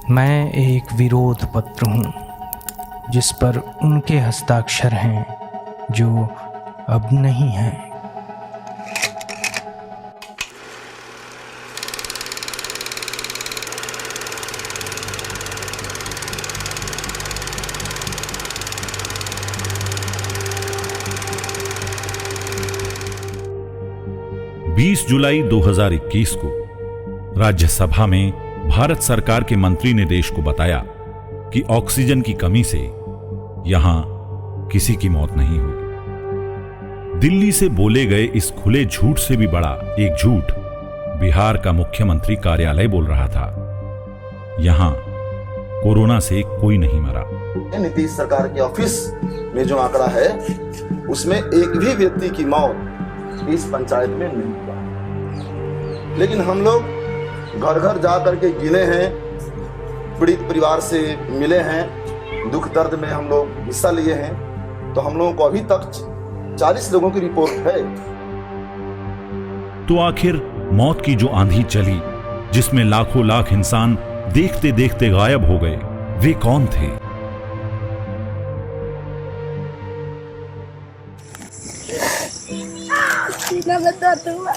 मैं एक विरोध पत्र हूँ जिस पर उनके हस्ताक्षर हैं जो अब नहीं हैं। जुलाई 2021 को राज्यसभा में भारत सरकार के मंत्री ने देश को बताया कि ऑक्सीजन की कमी से यहां किसी की मौत नहीं हुई। दिल्ली से बोले गए इस खुले झूठ से भी बड़ा एक झूठ बिहार का मुख्यमंत्री कार्यालय बोल रहा था। यहां कोरोना से कोई नहीं मरा। नीतीश सरकार के ऑफिस में जो आंकड़ा है उसमें एक भी व्यक्ति की मौत इस पंचायत में नहीं हुआ, लेकिन हम लोग घर घर जा करके गिने हैं, पीड़ित परिवार से मिले हैं, दुख दर्द में हम लोग हिस्सा लिए हैं, तो हम लोगों को अभी तक 40 लोगों की रिपोर्ट है। तो आखिर मौत की जो आंधी चली जिसमें लाखों लाख इंसान देखते देखते गायब हो गए, वे कौन थे? बता दूंगा।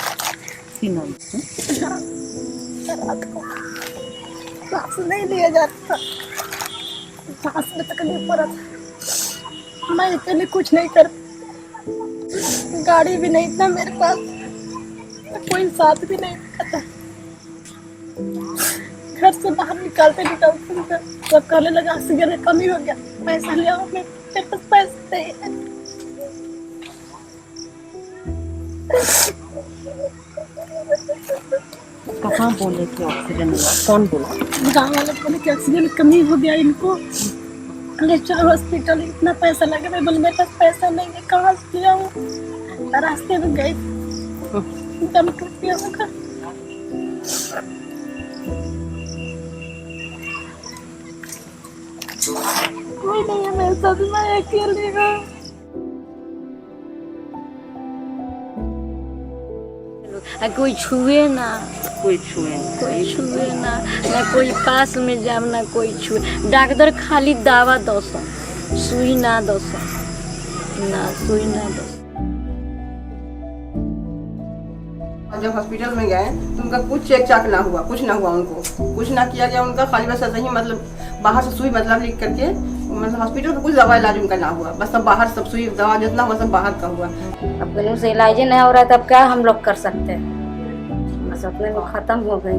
सांस नहीं लिया जाता, सांस में तकलीफ हो रहा था। मैं अकेले कुछ नहीं कर, गाड़ी भी नहीं था मेरे पास, कोई साथ भी नहीं था। घर से बाहर निकालते निकालते सब कहने लगा ऑक्सीजन कमी हो गया, पैसा ले आओ, मेरे पास पैसे नहीं है। कहाँ बोले थे ऑक्सीजन? कौन बोला? गाँव वाले बोले कि ऑक्सीजन कमी हो गया इनको, ले चलो हॉस्पिटल, इतना पैसा लगे। मैं बोले मेरे पास पैसा नहीं है, कहाँ से ले आऊं? रास्ते में गई, दम टूट गया होगा। कोई नहीं है मेरे साथ, मैं अकेली हूँ। कोई छुए ना, कोई छुए ना, ना कोई पास में जाम, ना कोई छुए। डॉक्टर खाली दवा दोसन, सुई ना दोसन, ना सुई ना दोसन। जब हॉस्पिटल में गए तो उनका कुछ चेक चाक ना हुआ, कुछ ना हुआ, उनको कुछ ना किया गया। उनका खाली बस ऐसा ही मतलब बाहर से सुई मतलब लिख करके, मतलब हॉस्पिटल का कुछ दवा इलाज उनका ना हुआ, बस सब बाहर सब सुई दवा जितना हुआ सब बाहर का हुआ। अब कहीं से इलाज नहीं हो रहा है, तब क्या हम लोग कर सकते हैं? बस अपने को खत्म हो गई।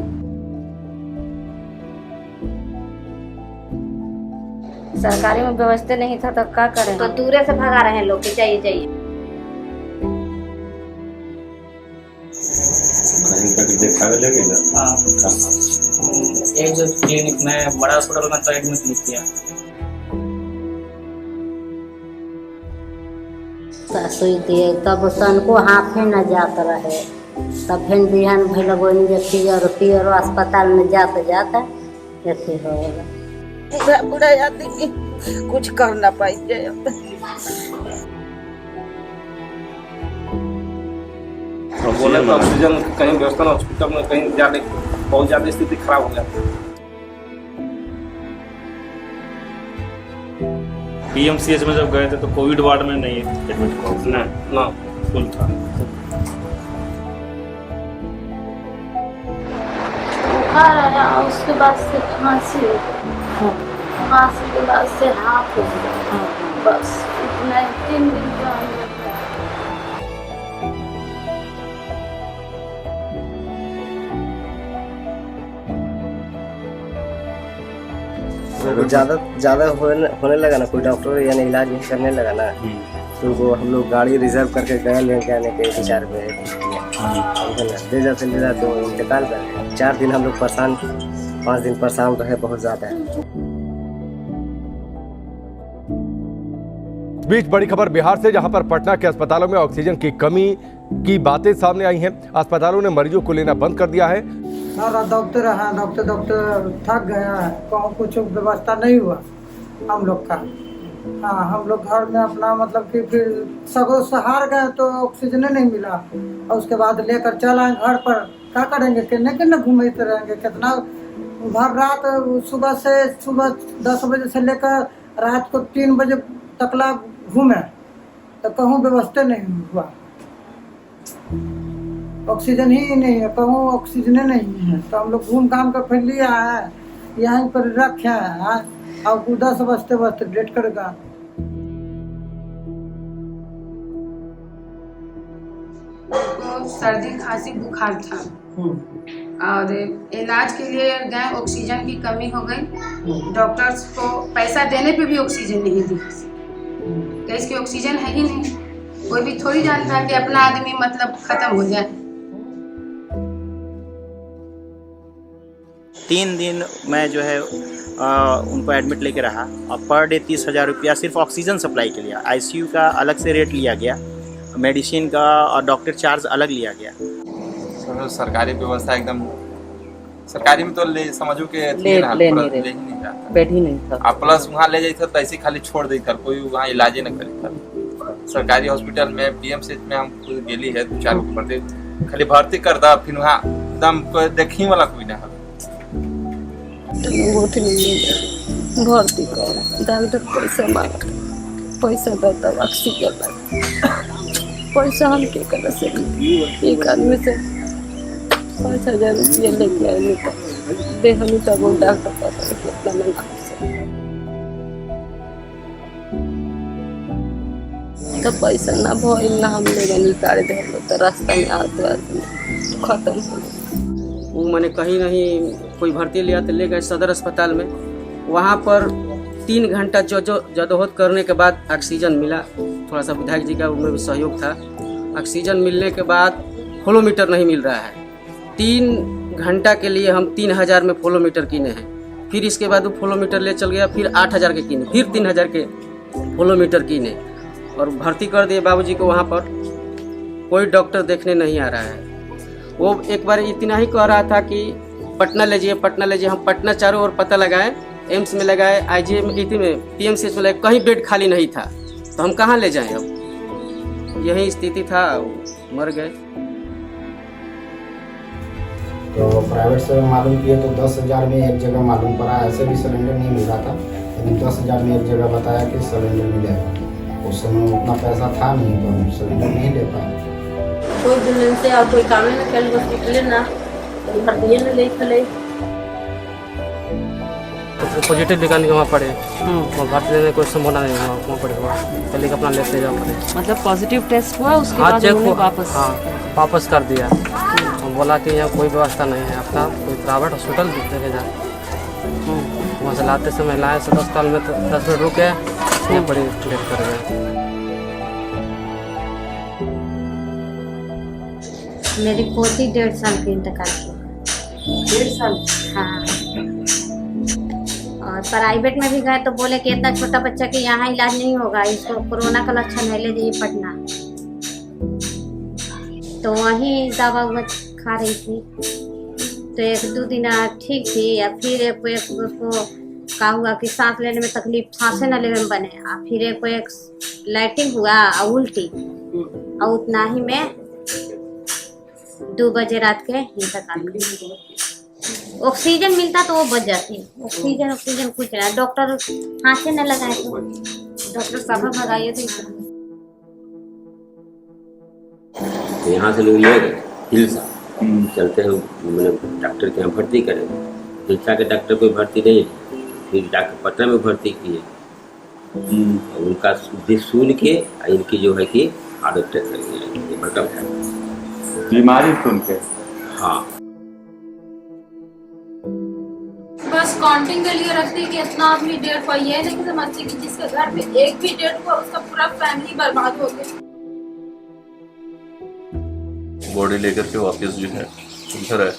सरकारी में व्यवस्था नहीं था तो क्या करें? तो दूर से भगा रहे हैं लोग कि चाहिए चाहिए। कहीं तक दिखावे लगे ना? हाँ, एक जो क्लिनिक में बड़ा हॉस्पिटल में तो एडमिट नहीं किया। सुई दिए तब सन को हाथ न जात रहे, तब फिर बिहान भैया बोल पियर अस्पताल में जाते जाते अथी हो गया। बुरा आदमी कुछ कर ना पाई। बोले तो ऑक्सीजन कहीं व्यवस्था हॉस्पिटल में कहीं जाने बहुत ज्यादा स्थिति खराब हो गया। PMCH में जब गए थे तो कोविड वार्ड में नहीं एडमिट ना फुल था। बुखार आया, उसके बाद से खांसी हो गई, खांसी के बाद से हाथ हो गया, बस इतना 3 दिन का। ज्यादा होने लगा ना, कोई डॉक्टर यानी इलाज नहीं करने लगा ना, तो वो हम लोग गाड़ी रिजर्व करके गए लेके आने के विचार में ले जाते तो इंतकाल कर गए। 4 दिन हम लोग परेशान, 5 दिन परेशान रहे बहुत ज्यादा। बीच बड़ी खबर बिहार से, जहां पर पटना के अस्पतालों में ऑक्सीजन की कमी की बातें सामने आई हैं। अस्पतालों ने मरीजों को लेना बंद कर दिया है। सारा डॉक्टर थक गया है, कुछ व्यवस्था नहीं हुआ हम लोग का। हाँ, हम लोग घर में अपना मतलब कि फिर सगो सहार गए तो ऑक्सीजन नहीं मिला, और उसके बाद लेकर चल आए घर पर। क्या करेंगे, किन्ने किन्ने घूमते रहेंगे, कितना भर रात सुबह 10 बजे से लेकर रात को 3 बजे तकला घूमे तो कहूँ व्यवस्था नहीं हुआ। ऑक्सीजन ही नहीं है, कहूँ ऑक्सीजन नहीं है, तो हम लोग घूम घाम कर फिर लिया है, यहीं पर रखे हैं और 10 बजते डेट करेगा। सर्दी खांसी बुखार था और इलाज के लिए गए, ऑक्सीजन की कमी हो गई। डॉक्टर्स को पैसा देने पे भी ऑक्सीजन नहीं दी, तो इसकी ऑक्सीजन है ही नहीं। कोई भी थोड़ी जानता है कि अपना आदमी मतलब खत्म हो जाए। 3 दिन मैं जो है उनको एडमिट लेके रहा और पर डे 30,000 रुपया सिर्फ ऑक्सीजन सप्लाई के लिए। आईसीयू का अलग से रेट लिया गया, मेडिसिन का और डॉक्टर चार्ज अलग लिया गया। सरकारी व्यवस्था एकदम, सरकारी में तो समझो कि ले ही नहीं जाता, बेड ही नहीं था। आप प्लस वहाँ ले जाते तो ऐसे खाली छोड़ देता, कोई वहाँ इलाज न करता। सरकारी हॉस्पिटल में पीएमसीएच में हम गेली है 2-4 को भर्ती, खाली भर्ती करता, फिर वहाँ एकदम कोई देखी वाला कोई ना भर्ती कर डॉक्टर पैसा मांगा, पैसा देता ऑक्सीजन पैसा हम क्या कर सकते। एक आदमी से 5,000 रुपया लेके आए दे हम तब डॉक्टर पास कितना महंगा तो पैसा ना भइल ना हम लोग निकाल दे तो रास्ता में आते खत्म हो। वो मैंने कहीं नहीं कोई भर्ती लिया तो ले गए सदर अस्पताल में। वहाँ पर 3 घंटा जदोहद करने के बाद ऑक्सीजन मिला। थोड़ा सा विधायक जी का उनमें भी सहयोग था। ऑक्सीजन मिलने के बाद फ्लोमीटर नहीं मिल रहा है। 3 घंटा के लिए हम 3,000 में फ्लोमीटर किने हैं। फिर इसके बाद वो फ्लोमीटर ले चल गया, फिर 8,000 के किने, फिर 3,000 के फ्लोमीटर किने और भर्ती कर दिए बाबूजी को। वहाँ पर कोई डॉक्टर देखने नहीं आ रहा है। वो एक बार इतना ही कह रहा था कि पटना ले जाइए, पटना ले जाइए। हम पटना चारों ओर पता लगाए, एम्स में लगाए, आईजीएम में, पीएमसीएच में लगाए, कहीं बेड खाली नहीं था। तो हम कहाँ ले जाएं अब, यही स्थिति था, मर गए। तो प्राइवेट से मालूम किए तो 10,000 में एक जगह मालूम पड़ा, ऐसे भी सिलेंडर नहीं मिल रहा था, लेकिन 10,000 में एक जगह बताया कि सिलेंडर मिलेगा। उस समय उतना पैसा था नहीं तो हम सिलेंडर नहीं ले पाए। कोई दिन से और कोई काम ना कर हॉस्पिटल ना भर्ती न ले चले तो पॉजिटिव निकालने के वहाँ पड़े और भर्ती लेने कोई संभावना नहीं हुआ, वहाँ पड़े हुआ पहले अपना लेते जाओ पड़े। मतलब पॉजिटिव टेस्ट हुआ उसके बाद चेक उन्होंने वापस वापस कर दिया। हम बोला कि यहाँ कोई व्यवस्था नहीं है, अपना कोई प्राइवेट हॉस्पिटल लेके जाए। वहाँ से लाते समय लाए सदर अस्पताल में तो 10 मिनट रुके, यहाँ बड़ी लेट कर गए। मेरी पोती 1.5 साल की इंतकाल की। 1.5 साल? हाँ। और प्राइवेट में भी गए तो बोले कि इतना छोटा बच्चा के यहाँ इलाज नहीं होगा, इसको कोरोना का लक्षण है, ले जाइए पटना। तो वहीं दवा खा रही थी तो 1-2 दिन ठीक थी, या फिर उसको कहा हुआ कि सांस लेने में तकलीफ, सांसें न लेने में बने, और फिर एक लाइटिंग हुआ और उल्टी, और उतना ही में 2 बजे रात के इंतकाल। ऑक्सीजन मिलता तो वो बच जाती। ऑक्सीजन कुछ नहीं, डॉक्टर हाथ से न लगाए तो डॉक्टर सभा भगाइए तो यहाँ से लोग ले गए हिलसा, चलते हैं मैंने डॉक्टर के यहाँ भर्ती करें। हिलसा के डॉक्टर कोई भर्ती नहीं, फिर डॉक्टर पटना में भर्ती किए। उनका सुन के इनकी जो है कि आदत कर गई, बड़का बीमारी सुन के। हाँ, बस काउंटिंग के लिए रखती कि इतना आदमी डेट हुआ, ये नहीं समझती कि जिसके घर में एक भी डेट हुआ उसका पूरा फैमिली बर्बाद हो गया। बॉडी लेकर के वापस जो है घर आए,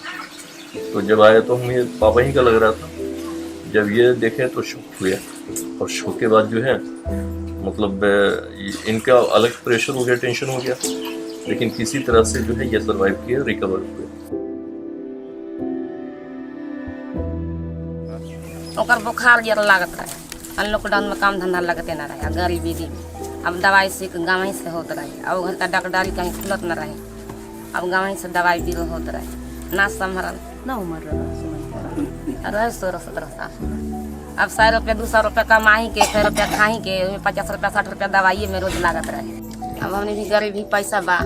तो जब आए तो हमें पापा ही का लग रहा था। जब ये देखे तो शॉक हुआ, और शॉक के बाद जो है मतलब इनका अलग प्रेशर हो गया, टेंशन हो गया, लेकिन किसी तरह से जो है ये सर्वाइव किए, रिकवर हुए। ओकर बुखार जरा लागत रहे, लॉकडाउन में काम धंधा लगते न रहे, गरीबी में अब दवाई से गाँव ही से होते रहे। अब घर का डॉक्टरी कहीं खुलत न रहे, अब गाँव ही से दवाई भी होते रहे, ना संभरल ना उमर रहे 16-17 साल। अब 100 रुपया 200 रुपया कमाही के 100 रुपया खाही के 50 रुपया 60 रुपया दवाई में रोज लागत रहे। अब हमने भी गरीब भी पैसा बा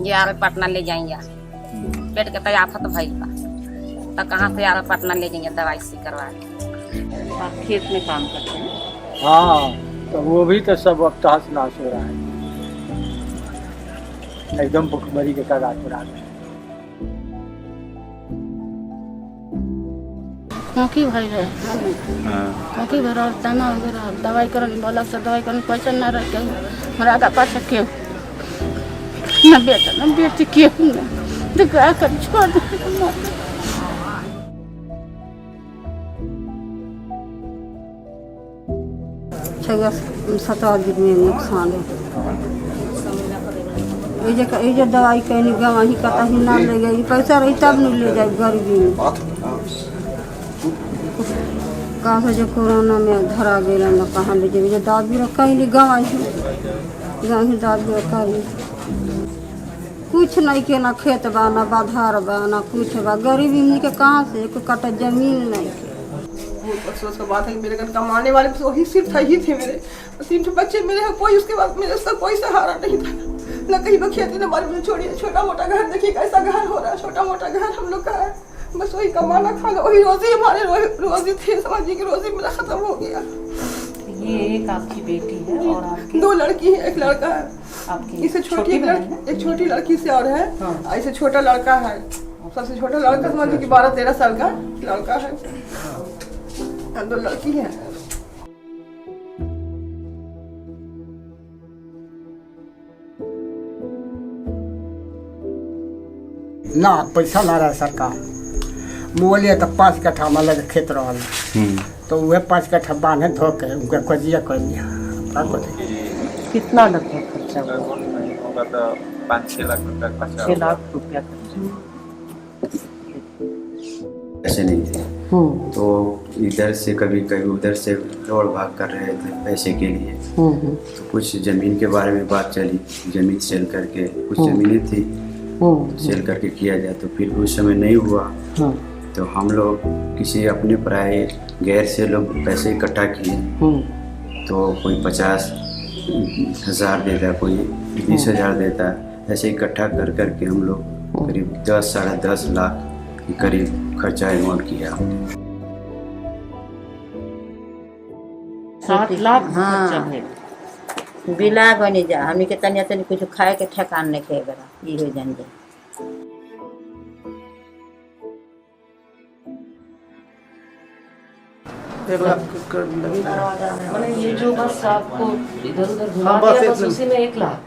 ये आर पटना ले जाएंगे, पेट के तय आफत भइल बा तो कहाँ से आर पटना ले जाएंगे दवाई सी करवा के। आप खेत में काम करते हैं? हाँ, तो वो भी तो सब अब तहस नहस हो रहा है, एकदम भुखमरी के कगार पर आ गए। खोखी भरी रहे, खोखी भर और दाना वगैरह दवाई करने बोला से दवाई करने पैसा न रह के हमारा का पैसा क्यों न बेटा न बेटी क्यों न क्या कर छोड़ दे। छः 7 आदमी में नुकसान है। ये दवाई कहीं गवा ही कटा ही ना ले गई, पैसा रही तब नहीं ले जाए गरीबी में। कहाँ से जो कोरोना में धरा गया ना कहाँ ले जाए, जो दाद भी रखा ही गवा ही दाद भी रखा ही कुछ नहीं के ना खेत बा ना बाधार बा ना कुछ बा, गरीबी में के कहाँ से एक कटा जमीन नहीं के। अफसोस का बात है कि मेरे घर कमाने वाले तो वही सिर्फ ही थे मेरे, 3 बच्चे मेरे हैं, कोई उसके बाद मेरे उसका कोई सहारा नहीं था, न कहीं पर खेती न बारी में छोड़िए। छोटा मोटा घर देखिए कैसा घर हो रहा है, छोटा मोटा घर हम लोग का है, बस वही कमाना खाना वही रोजी हमारे रोजी थी, समझिए कि रोजी मेरा खत्म हो गया। ये एक आपकी बेटी है और आपकी 2 लड़की है, 1 लड़का है। आपकी इससे छोटी एक छोटी लड़की से और है, इससे छोटा लड़का है, सबसे छोटा लड़का समझिए कि 12-13 साल का लड़का है, 2 लड़की है। ना पैसा ला रहा है सरकार, बोलिए तो 5 कट्ठा में लगे खेत रहा, तो वह 5 कट्ठा बांधे धो के उनका कजिया कर दिया। कितना लगभग खर्चा होगा? तो 5-6 लाख रुपया खर्चा। 6 लाख रुपया ऐसे नहीं थे, तो इधर से कभी कभी उधर से दौड़ भाग कर रहे थे पैसे के लिए। तो कुछ जमीन के बारे में बात चली, जमीन सेल करके, कुछ जमीनें थी सेल करके किया जाए, तो फिर उस समय नहीं हुआ। तो हम लोग किसी अपने पराये गैर से लोग पैसे इकट्ठा किए, तो कोई 50,000 देता, कोई 20,000 देता, ऐसे इकट्ठा कर करके हम लोग करीब 10-10.5 लाख के करीब खर्चा अमाउंट किया। 7 लाख खर्चा है। बिला बनी जा हमनी के तनिया तनी कुछ खाए के ठेकान नहीं के बरा ई हो जान जा। मैंने ये जो बस आपको इधर उधर घुमा दिया बस उसी में 1 लाख।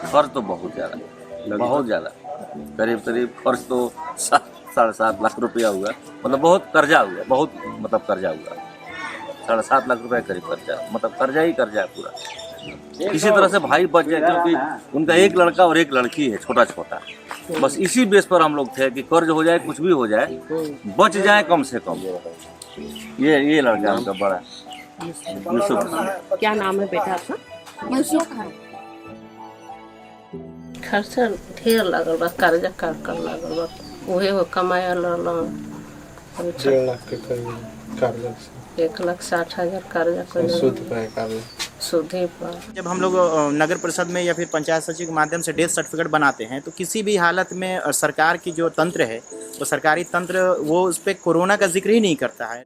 खर्च तो बहुत ज़्यादा, करीब खर्च तो 7-7.5 लाख रुपया हुआ, मतलब बहुत कर्जा हुआ, बहुत मतलब कर्जा हुआ, 7.5 लाख रुपया करीब कर्जा, मतलब कर्जा ही कर्जा है पूरा। किसी तरह से भाई बच जाए, क्योंकि उनका 1 लड़का और 1 लड़की है, छोटा छोटा, बस इसी बेस पर हम लोग थे कि कर्ज हो जाए, कुछ भी हो जाए, बच जाए कम से कम। ये लड़का उनका बड़ा यूसुफ। क्या नाम है बेटा आपका? यूसुफ। खर्चा ढेर लगल बा, कर्जा कर लगल बा, उहे हो कमाया ला 1.5 लाख के करीब कर्जा, 1,60,000 कर्जा कर सुधे पर। जब हम लोग नगर परिषद में या फिर पंचायत सचिव के माध्यम से डेथ सर्टिफिकेट बनाते हैं तो किसी भी हालत में सरकार की जो तंत्र है वो सरकारी तंत्र वो उस पर कोरोना का जिक्र ही नहीं करता है।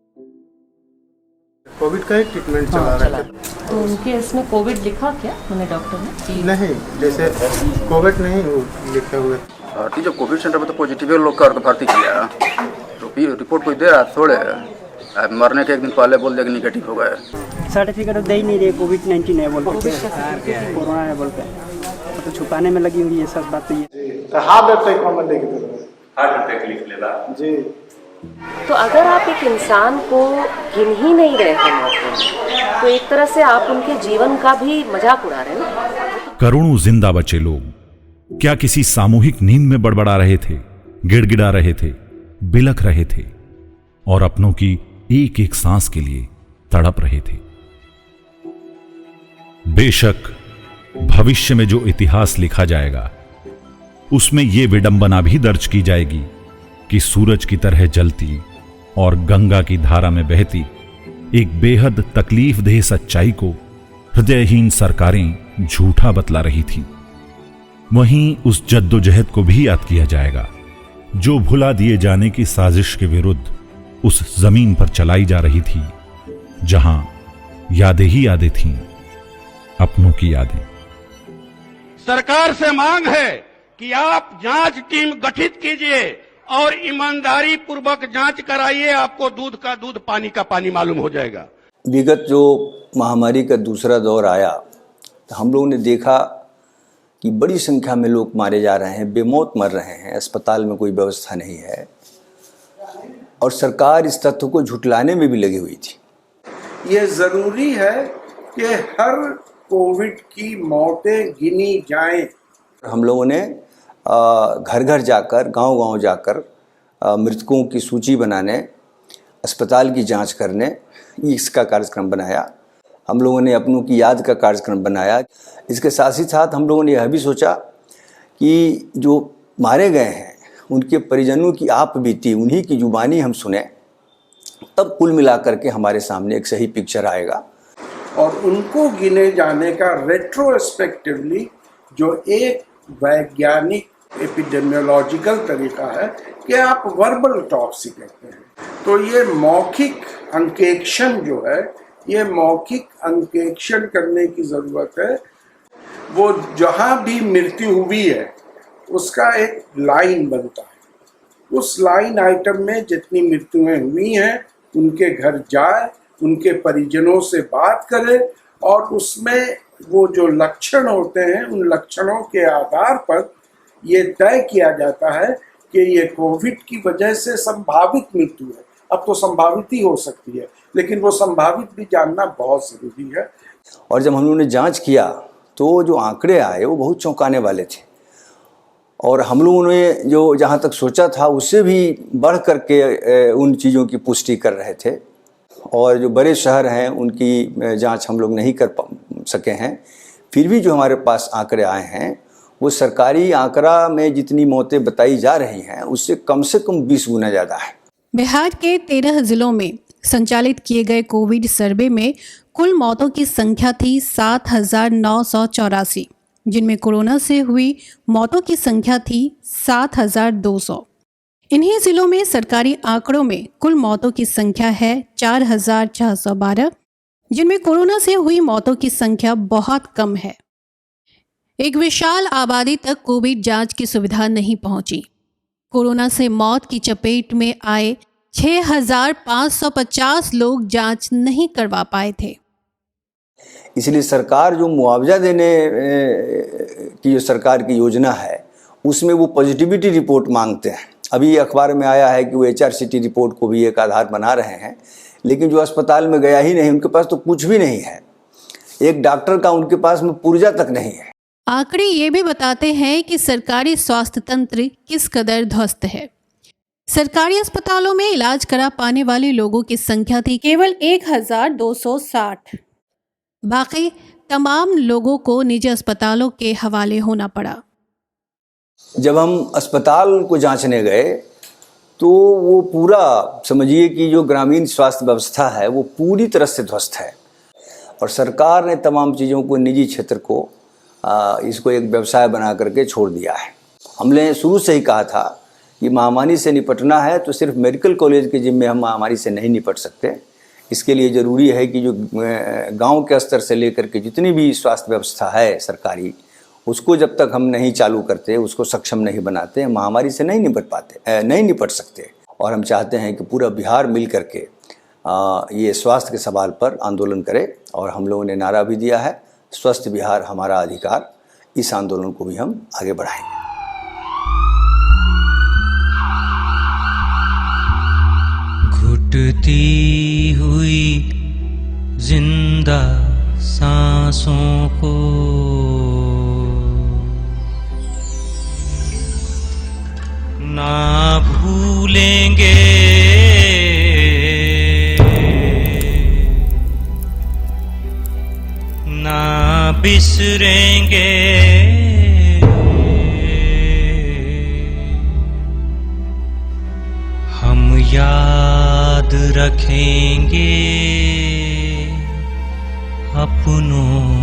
कोविड का ही ट्रीटमेंट चला रहा है। तो उनके इसमें कोविड लिखा क्या उन्हें डॉक्टर ने? नहीं, जैसे कोविड नहीं लिखे हुए। जो कोविड सेंटर में तो पॉजिटिव लोग का भर्ती किया, तो रिपोर्ट कोई दे रहा थोड़े, मरने के 1 दिन पहले बोल दिया कि निगेटिव हो गया। सर्टिफिकेट दे ही नहीं रहे, कोविड-19 है बोल के, कोरोना है बोल के, तो छुपाने में लगी हुई है सब बात। तो हार्ट अटैक में लिख दे, हार्ट अटैक लिख लेगा जी। तो अगर आप एक इंसान को गिन ही नहीं रहे हैं मौत, तो एक तरह से आप उनके जीवन का भी मजाक उड़ा रहे हैं। करोड़ों जिंदा बचे लोग क्या किसी सामूहिक नींद में बड़बड़ा रहे थे, गिड़गिड़ा रहे थे, बिलख रहे थे और अपनों की एक एक सांस के लिए तड़प रहे थे। बेशक भविष्य में जो इतिहास लिखा जाएगा उसमें यह विडंबना भी दर्ज की जाएगी कि सूरज की तरह जलती और गंगा की धारा में बहती एक बेहद तकलीफदेह सच्चाई को हृदयहीन सरकारें झूठा बतला रही थीं। वहीं उस जद्दोजहद को भी याद किया जाएगा जो भुला दिए जाने की साजिश के विरुद्ध उस जमीन पर चलाई जा रही थी, जहां यादें ही यादें थीं, अपनों की यादें। सरकार से मांग है कि आप जांच टीम गठित कीजिए और ईमानदारी पूर्वक जांच कराइए, आपको दूध का दूध पानी का पानी मालूम हो जाएगा। विगत जो महामारी का दूसरा दौर आया तो हम लोगों ने देखा कि बड़ी संख्या में लोग मारे जा रहे हैं, बेमौत मर रहे हैं, अस्पताल में कोई व्यवस्था नहीं है और सरकार इस तथ्य को झुटलाने में भी लगी हुई थी। ये जरूरी है कि हर कोविड की मौतें गिनी जाएं। हम लोगों ने घर घर जाकर, गांव-गांव जाकर मृतकों की सूची बनाने, अस्पताल की जांच करने, इसका कार्यक्रम बनाया। हम लोगों ने अपनों की याद का कार्यक्रम बनाया। इसके साथ ही साथ हम लोगों ने यह भी सोचा कि जो मारे गए हैं उनके परिजनों की आप बीती, उन्हीं की जुबानी हम सुने, तब कुल मिलाकर के हमारे सामने एक सही पिक्चर आएगा। और उनको गिने जाने का रेट्रोस्पेक्टिवली जो एक वैज्ञानिक एपिडेमियोलॉजिकल तरीका है कि आप वर्बल टॉप्सी कहते हैं, तो ये मौखिक अंकेक्षण जो है, ये मौखिक अंकेक्षण करने की ज़रूरत है। वो जहाँ भी मृत्यु हुई है उसका एक लाइन बनता है, उस लाइन आइटम में जितनी मृत्युएं हुई हैं उनके घर जाए, उनके परिजनों से बात करें और उसमें वो जो लक्षण होते हैं उन लक्षणों के आधार पर ये तय किया जाता है कि ये कोविड की वजह से संभावित मृत्यु है। अब तो संभावित ही हो सकती है, लेकिन वो संभावित भी जानना बहुत ज़रूरी है। और जब हम लोगों ने जांच किया तो जो आंकड़े आए वो बहुत चौंकाने वाले थे और हम लोगों ने जो जहाँ तक सोचा था उससे भी बढ़ करके उन चीज़ों की पुष्टि कर रहे थे। और जो बड़े शहर हैं उनकी जांच हम लोग नहीं कर सके हैं, फिर भी जो हमारे पास आंकड़े आए हैं वो सरकारी आंकड़ा में जितनी मौतें बताई जा रही हैं उससे कम 20 गुना ज़्यादा है। बिहार के 13 जिलों में संचालित किए गए कोविड सर्वे में कुल मौतों की संख्या थी 7,984, जिनमें कोरोना से हुई मौतों की संख्या थी 7,200। इन्हीं जिलों में सरकारी आंकड़ों में कुल मौतों की संख्या है 4,612, जिनमें कोरोना से हुई मौतों की संख्या बहुत कम है। एक विशाल आबादी तक कोविड जांच की सुविधा नहीं पहुंची। कोरोना से मौत की चपेट में आए 6,550 लोग जांच नहीं करवा पाए थे। इसलिए सरकार जो मुआवजा देने की जो सरकार की योजना है उसमें वो पॉजिटिविटी रिपोर्ट मांगते हैं। अभी अखबार में आया है कि वो HRCT रिपोर्ट को भी एक आधार बना रहे हैं, लेकिन जो अस्पताल में गया ही नहीं, उनके पास तो कुछ भी नहीं है, एक डॉक्टर का उनके पास में पुर्जा तक नहीं है। आंकड़े ये भी बताते हैं कि सरकारी स्वास्थ्य तंत्र किस कदर ध्वस्त है। सरकारी अस्पतालों में इलाज करा पाने वाले लोगों की संख्या थी केवल 1,260। बाकी तमाम लोगों को निजी अस्पतालों के हवाले होना पड़ा। जब हम अस्पताल को जांचने गए तो वो पूरा समझिए कि जो ग्रामीण स्वास्थ्य व्यवस्था है वो पूरी तरह से ध्वस्त है और सरकार ने तमाम चीज़ों को, निजी क्षेत्र को इसको एक व्यवसाय बना करके छोड़ दिया है। हमने शुरू से ही कहा था कि महामारी से निपटना है तो सिर्फ मेडिकल कॉलेज के जिम्मे हम महामारी से नहीं निपट सकते। इसके लिए ज़रूरी है कि जो गांव के स्तर से लेकर के जितनी भी स्वास्थ्य व्यवस्था है सरकारी, उसको जब तक हम नहीं चालू करते, उसको सक्षम नहीं बनाते, महामारी से नहीं निपट सकते। और हम चाहते हैं कि पूरा बिहार मिल करके ये स्वास्थ्य के सवाल पर आंदोलन करे और हम लोगों ने नारा भी दिया है, स्वस्थ बिहार हमारा अधिकार। इस आंदोलन को भी हम आगे बढ़ाएंगे। घुटती हुई जिंदा सांसों को ना भूलेंगे, ना बिसरेंगे। याद रखेंगे अपनों